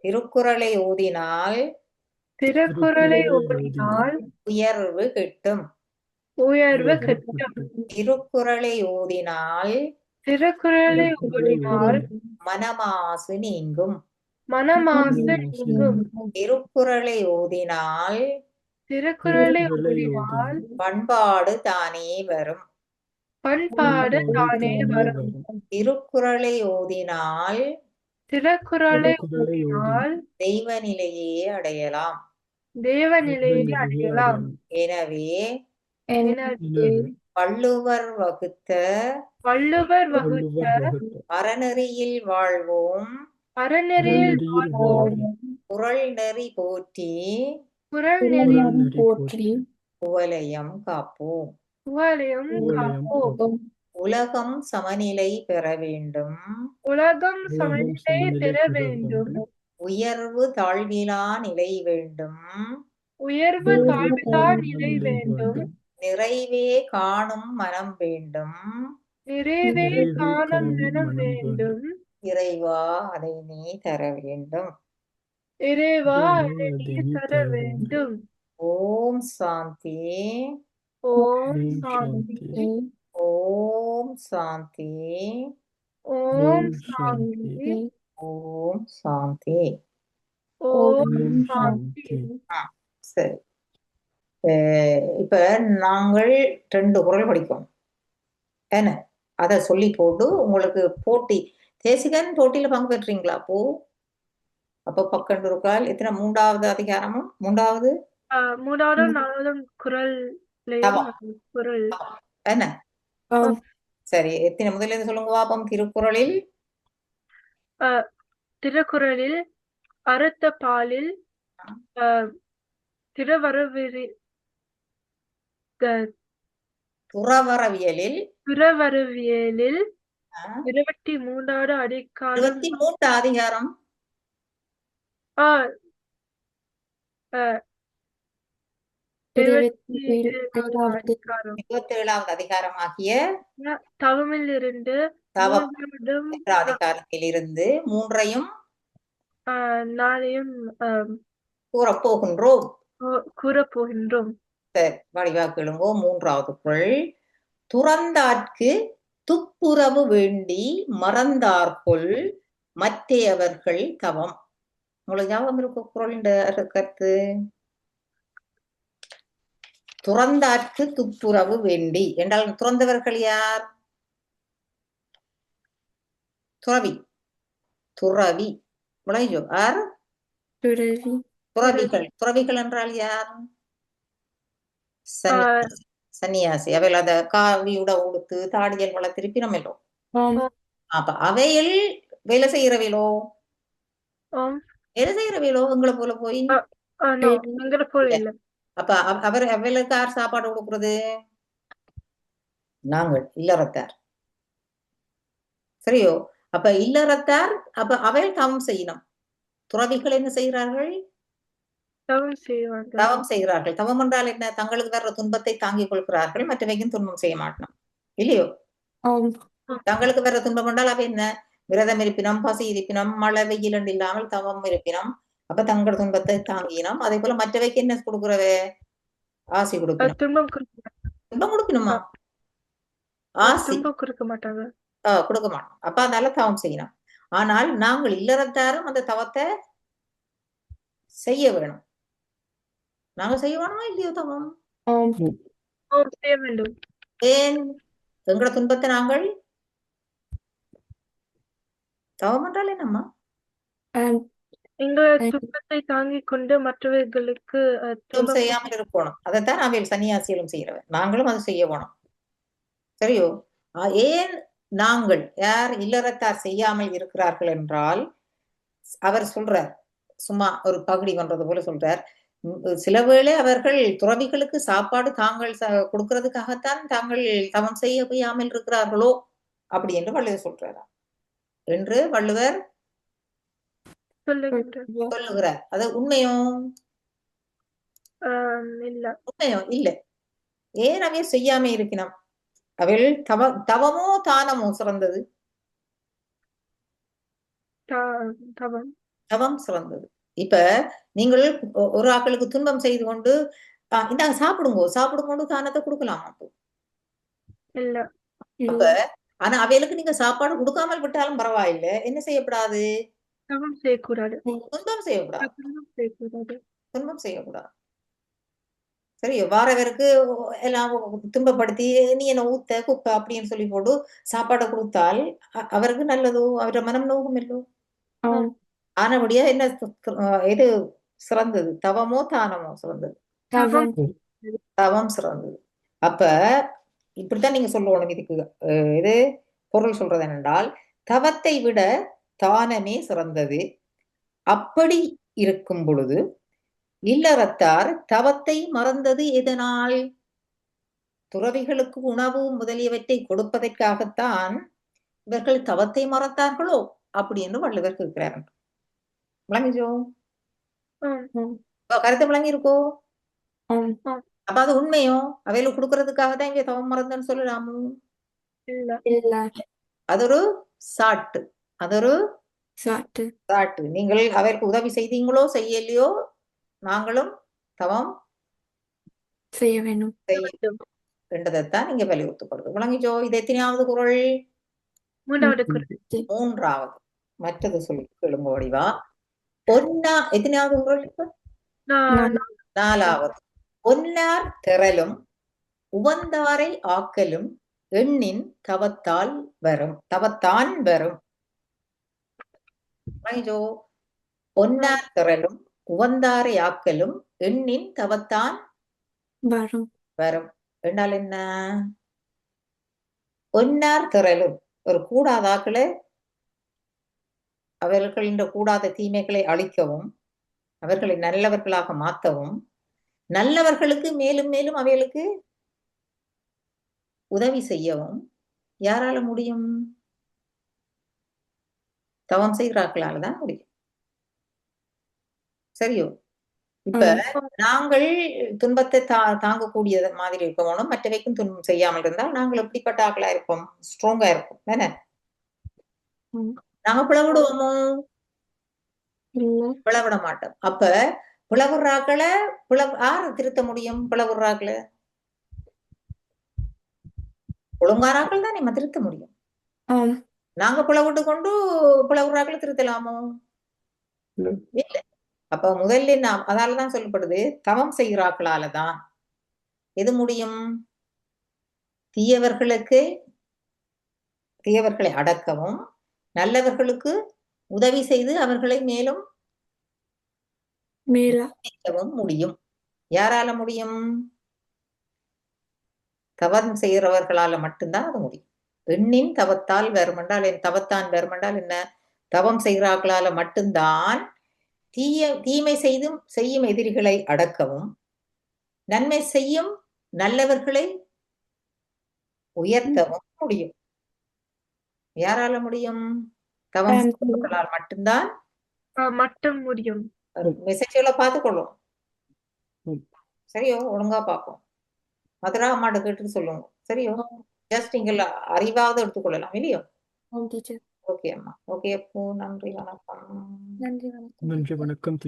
திருக்குறளை ஓதினால் திருக்குறளை ஓதினால் உயர்வு கிட்டும். உயர்வு கிட்டும். திருக்குறளை ஓதினால் திருக்குறளை ஓதினால் மனமாசு நீங்கும். மனமாசு நீங்கும். திருக்குறளை ஓதினால் திருக்குறளை ஓதினால் பண்பாடு தானே வரும். பண்பாடு தானே வரும். திருக்குறளை ஓதினால் திருக்குறளை ஓதினால் தெய்வ நிலையே அடையலாம். தேவநிலையை அடையலாம். எனவே எனவே வள்ளுவர் வகுத்த வள்ளுவர் வகுத்த அறநெறியில் வாழ்வோம், அறநெறியில் வாழ்வோம், குறள் நெறி போற்றி குறள் நெறி போற்றி குவலயம் காப்போம். குவலயம் காப்போம். உலகம் சமநிலை பெற வேண்டும். உலகம் சமநிலை பெற வேண்டும். உயர்வு தாழ்விலா நிலை வேண்டும். உயர்வு தாழ்விலா நிலை வேண்டும். நிறைவே காணும் மனம் வேண்டும். நிறைவே காணும் மனம் வேண்டும். இறைவா அதை நீ தர வேண்டும். இறைவா அதை நீ தர வேண்டும். ஓம் சாந்தி. ஓம் சாந்தி. ஓம் சாந்தி. ஓம் சாந்தி. ஓம் சாந்தி. ஓம் சாந்தி. சரி, இப்ப நாங்கள் 2 குறள் படிப்போம் என்ன, அத சொல்லி போட்டு உங்களுக்கு போட்டி. தேசிகன் போட்டியில பங்கு பெற்றீங்களா? அப்ப பக்கண்டு இருக்கால் எத்தனை? 3வது அதிகாரமும் 3வது 3வது 4வது குறள் குறள் என்ன? சரி, எத்தனை முதல்ல இருந்து சொல்லுங்க பாப்போம். திருக்குறளில் திருக்குறளில் அறுத்த பாலில் துறவரவியலில் துறவரவியலில் 23வது அதிகாரம் 23 அதிகாரம் 27வது அதிகாரமாகிய தவமிலிருந்து அதிகாரத்திலிருந்து 3ஐயும் 4ஐயும் கூறப்போகின்றோம். சரி, வடிவா கேளுங்கோ. 3வது குறள். துறந்தார்க்கு துப்புரவு வேண்டி மறந்தார்கொள் மற்றையவர்கள் தவம். உங்களுக்கு ஞாபகம் இருக்கு குறள் கருத்து? துறந்தார்க்கு துப்புரவு வேண்டி என்றால் துறந்தவர்கள் யார்? துறவி. துறவி விளையோ யார்? துறவிகள். துறவிகள் என்றால் யார்? சன்னியாசி. அவையில் அத காவியுட உடுத்து தாடியல் வளர்த்திருப்பினமல்லோ. அப்ப அவையில் வேலை செய்யறவையிலோ எங்களை போல போய் அப்ப அவைகளுக்கு யார் சாப்பாடு கொடுக்கறது? நாங்கள் இல்லறத்தார். சரியோ? அப்ப இல்லறத்தார் அப்ப அவையில் தவம் செய்யணும். துறவிகள் என்ன செய்கிறார்கள்? தவம் செய்கிறார்கள். தவம் என்றால் என்ன? தங்களுக்கு வர்ற துன்பத்தை தாங்கிக் கொள்கிறார்கள், மற்றவைக்கும் துன்பம் செய்ய மாட்டோம் இல்லையோ? தங்களுக்கு வர்ற துன்பம் என்றால் அவை என்ன? விரதம் இருப்பினம், பசி இருப்பினம், மழை வெயில் என்று இல்லாமல் தவம் இருப்பினம். அப்ப தங்கள் துன்பத்தை தாங்கினோம். அதே போல மற்றவைக்கு என்ன கொடுக்கிறவே? ஆசி கொடுக்கணும். துன்பம் கொடுக்கணுமா? ஆசி கொடுக்க மாட்டாங்க, கொடுக்க மாட்டோம். அப்ப அதனால தவம் செய்யணும். ஆனால் நாங்கள் இல்லறத்தாரும் அந்த தவத்தை செய்ய வேணும். நாங்க செய்ய வேணுமா இல்லையோ தவம்? செய்ய வேண்டும். ஏன்? எங்களோட துன்பத்தை நாங்கள் தவம் என்றால் என்னம்மா? எங்கள் துன்பத்தை தாங்கிக் கொண்டு மற்றவர்களுக்கு செய்யாமல் இருக்கணும். அதைத்தான் அவையில் சன்னியாசிகளும் செய்யறவன். நாங்களும் அதை செய்ய வேணும். சரியோ? ஏன் நாங்கள் யார் இல்லறத்தார் செய்யாமல் இருக்கிறார்கள் என்றால், அவர் சொல்றார், சும்மா ஒரு பகுடி பண்றது போல சொல்றார், சில வேளை அவர்கள் துறவிகளுக்கு சாப்பாடு தாங்கள் கொடுக்கறதுக்காகத்தான் தாங்கள் தவம் செய்ய முடியாமல் இருக்கிறார்களோ அப்படி என்று வள்ளுவர் சொல்றாரா என்று வள்ளுவர் சொல்லுகிறார். அது உண்மையும் உண்மையும் இல்ல. ஏன் அவை செய்யாம இருக்கணும்? அவள் தவமோ தானமோ சிறந்தது? தவம் சிறந்தது. இப்ப நீங்கள் ஒரு ஆக்களுக்கு துன்பம் செய்து கொண்டு இந்தாங்க சாப்பிடுங்கோண்டு தானத்தை கொடுக்கலாமா? இல்ல. அப்ப ஆனா அவைகளுக்கு நீங்க சாப்பாடு கொடுக்காமல் விட்டாலும் பரவாயில்லை, என்ன செய்யப்படாது? தவம் செய்யக்கூடாது. துன்பம் செய்யக்கூடாது. துன்பம் செய்யக்கூடாது. துன்பம் செய்யக்கூடாது. சரி, வாரவருக்கு எல்லாம் துன்பப்படுத்தி நீ என்ன ஊத்த குப்பை அப்படின்னு சொல்லி போட்டு சாப்பாடை கொடுத்தால் அவருக்கு நல்லதோ, அவர மனம் நோகும் இல்லோ. ஆனபடியா என்ன இது சிறந்தது? தவமோ தானமோ சிறந்தது? தவம் சிறந்தது. அப்ப இப்படித்தான் நீங்க சொல்லணும். இதுக்கு இது பொருள் சொல்றது என்னென்றால், தவத்தை விட தானமே சிறந்தது. அப்படி இருக்கும் பொழுது இல்லறத்தார் தவத்தை மறந்தது எதனால்? துறவிகளுக்கு உணவு முதலியவற்றை கொடுப்பதற்காகத்தான் இவர்கள் தவத்தை மறந்தார்களோ அப்படி என்று வள்ளுவர் கேட்கிறார். விளங்கிச்சோ? கருத்து விளங்கி இருக்கோ? அப்ப அது உண்மையோ? அவையில கொடுக்கறதுக்காக தான் இங்க தவம் மறந்தன்னு சொல்லலாமோ? அது ஒரு சாட்டு. அது ஒரு சாட்டு. நீங்கள் அவருக்கு உதவி செய்தீங்களோ செய்யலையோ, நாங்களும் தவம் செய்ய வேணும் என்றதைத்தான் இங்க வலியுறுத்தப்படுது. விளங்கிச்சோ? இது எத்தனையாவது குறள்? மூன்றாவது. மற்றது சொல்லி கேளுங்க வடிவா. எத்தனையாவது குறள்? இப்ப நாலாவது. ஒன்னார் திரளும் உவந்தாரை ஆக்கலும் எண்ணின் தவத்தான் வரும். ஒன்னார் திரளும் உவந்தாரை ஆக்கலும் எண்ணின் தவத்தான் வரும் என்றால் என்ன? ஒன்னார் திரளும் ஒரு கூடாதாக்களை அவர்களின் கூடாத தீமைகளை அழிக்கவும், அவர்களை நல்லவர்களாக மாற்றவும், நல்லவர்களுக்கு மேலும் மேலும் அவைகளுக்கு உதவி செய்யவும் யாரால முடியும்? தவம் செய்கிறார்களால தான் முடியும். சரியோ? இப்ப நாங்கள் துன்பத்தை தாங்கக்கூடிய மாதிரி இருக்கணும், மற்றவைக்கும் துன்பம் செய்யாமல் இருந்தால் நாங்கள் எப்படிப்பட்ட ஆக்களா இருப்போம்? ஸ்ட்ராங்கா இருப்போம் தானே? நாங்க பிளவிடுவோமோ? பிளவிட மாட்டோம். அப்ப பிளவுறாக்களை யாரு திருத்த முடியும்? பிளவுறாக்களை ஒழுங்காராக்கள் தான் நம்ம திருத்த முடியும். நாங்க பிளவிட்டு கொண்டு பிளவுறாக்களை திருத்தலாமோ? இல்ல. அப்ப முதல்ல அதாலதான் சொல்லப்படுது, தவம் செய்கிறார்களாலதான் எது முடியும்? தீயவர்களை அடக்கவும், நல்லவர்களுக்கு உதவி செய்து அவர்களை மேலும் முடியும். யாரால முடியும்? தவம் செய்கிறவர்களால மட்டும்தான் அது முடியும். எண்ணின் தவத்தால் வருமென்றால் தவத்தான் வருமென்றால் என்ன? தவம் செய்கிறார்களால மட்டும்தான் தீமை செய்யும் எதிரிகளை அடக்கவும், நன்மை செய்யும் நல்லவர்களை உயர்த்தவும் முடியும். யாரால முடியும்? தவம் செய்கிறவர்களால் மட்டும்தான் முடியும். மெசேஜ்களை பார்த்துக்கொள்ளும். சரியோ? ஒழுங்கா பார்ப்போம். மதுரா அம்மாட்ட கேட்டு சொல்லுங்க. சரியோ? ஜஸ்ட் நீங்கள் அறிவாவது எடுத்துக்கொள்ளலாம் இல்லையோ? ஓகே அம்மா. ஓகே அப்போ நன்றி வணக்கம். நன்றி வணக்கம். நன்றி வணக்கம்.